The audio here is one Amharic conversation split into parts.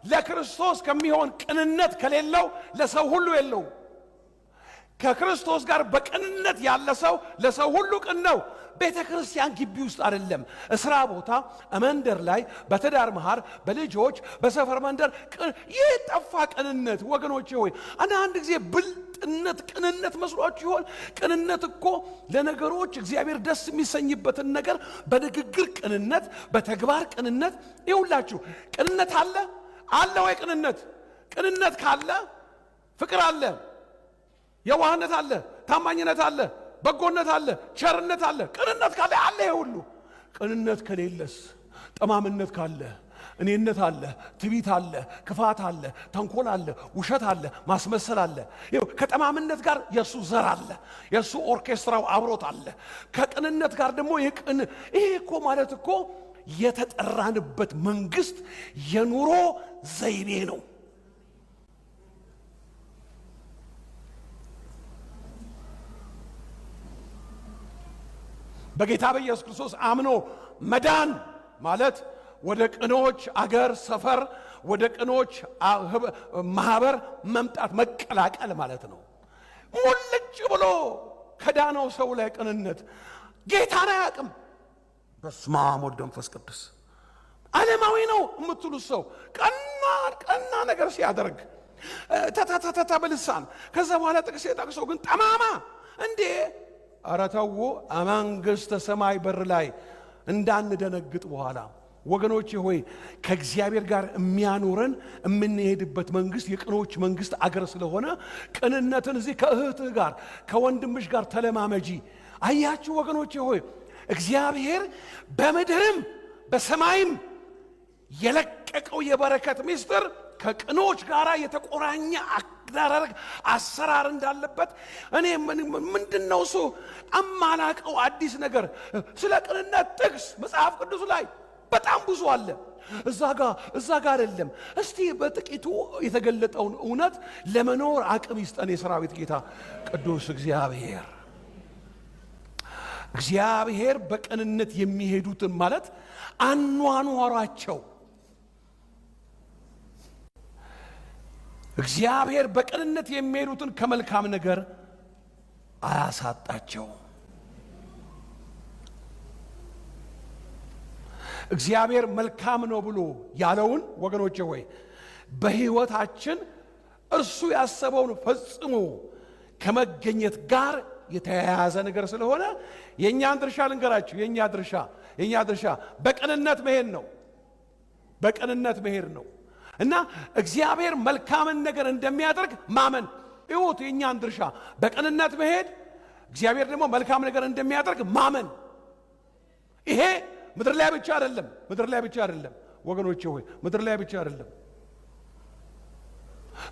ለክርስቶስ ከሚሆን ቅንነት ከሌለው ለሰው ሁሉ የለው። ከክርስቶስ ጋር በቅንነት ያለ ሰው ለሰው ሁሉ ቅን ነው። ቤተ ክርስቲያን ግቢ ውስጥ አይደለም፣ እስራ ቦታ፣ መንደር ላይ፣ በትዳር መሃል፣ በልጆች፣ በሰፈር መንደር የጠፋ ቅንነት። ወገኖቼ ሆይ አንድ ጊዜ ብልጥነት ቅንነት መስሏችሁ ይሆን? ቅንነት እኮ ለነገሮች እግዚአብሔር ደስ የሚሰኝበትን ነገር በንግግር ቅንነት፣ በተግባር ቅንነት። ይሁላችሁ ቅንነት አለ ወይ? ቅንነት ካለ ፍቅር አለ፣ የዋህነት አለ፣ ታማኝነት አለ፣ በጎነት አለ፣ ቸርነት አለ። ቅንነት ካለ አለ ሁሉ። ቅንነት ከሌለስ ጠማምነት ካለ፣ እኔነት አለ፣ ትዕቢት አለ፣ ክፋት አለ፣ ተንኮል አለ፣ ውሸት አለ፣ ማስመሰል አለ። ከጠማምነት ጋር የሱ ዘር አለ፣ የሱ ኦርኬስትራው አብሮት አለ። ከቅንነት ጋር ደግሞ ይሄ እኮ ማለት እኮ የተጠራንበት መንግስት የኑሮ ዘይቤ ነው። በጌታ በኢየሱስ ክርስቶስ አምኖ መዳን ማለት ወደ ቅኖች አገር ሰፈር፣ ወደ ቅኖች ማህበር መምጣት መቀላቀል ማለት ነው። ሙልጭ ብሎ ከዳነው ሰው ላይ ቅንነት ጌታን አያውቅም። በስመ አብ ወወልድ ወመንፈስ ቅዱስ ዓለማዊ ነው የምትሉት ሰው ቀና ነገር ሲያደርግ ተበልሳን ከዛ በኋላ ጥቅስ ጠቅሶ ግን ጠማማ እንዴ! ኧረ ተው፣ መንግሥተ ሰማይ በር ላይ እንዳንደነግጥ። በኋላ ወገኖቼ ሆይ ከእግዚአብሔር ጋር የሚያኖረን የምንሄድበት መንግስት የቅኖች መንግስት አገር ስለሆነ ቅንነትን እዚህ ከእህትህ ጋር ከወንድምሽ ጋር ተለማመጂ። አያችሁ ወገኖቼ ሆይ እግዚአብሔር በምድርም በሰማይም የለቀቀው የበረከት ምስጢር ከቅኖች ጋር የተቆራኘ አደራረግ አሰራር እንዳለበት እኔ ምንድነው እሱ አማላቀው አዲስ ነገር ስለ ቅንነት ጥቅስ መጽሐፍ ቅዱስ ላይ በጣም ብዙ አለ። እዛ ጋር አይደለም። እስቲ በጥቂቱ የተገለጠውን እውነት ለመኖር አቅም ይስጠን የሰራዊት ጌታ ቅዱስ እግዚአብሔር በቅንነት የሚሄዱትን ማለት አኗኗራቸው እግዚአብሔር በቅንነት የሚሄዱትን ከመልካም ነገር አያሳጣቸው። እግዚአብሔር መልካም ነው ብሎ ያለውን ወገኖቼ ሆይ በሕይወታችን እርሱ ያሰበውን ፈጽሞ ከመገኘት ጋር የተያያዘ ነገር ስለሆነ የኛን ድርሻ ልንገራችሁ። የኛ ድርሻ በቅንነት መሄድ ነው። እና እግዚአብሔር መልካምን ነገር እንደሚያደርግ ማመን ይሁት የኛን ድርሻ በቅንነት መሄድ፣ እግዚአብሔር ደግሞ መልካም ነገር እንደሚያደርግ ማመን። ይሄ ምድር ላይ ብቻ አይደለም ወገኖቼ ሆይ ምድር ላይ ብቻ አይደለም፣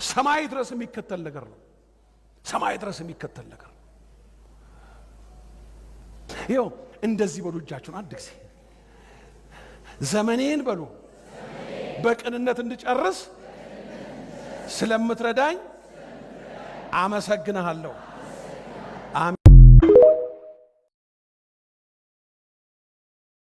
ሰማይ ድረስ የሚከተል ነገር ነው። ይኸው እንደዚህ በሉ እጃችሁን አንድ ጊዜ ዘመኔን በሉ በቅንነት እንድጨርስ ስለምትረዳኝ አመሰግንሃለሁ።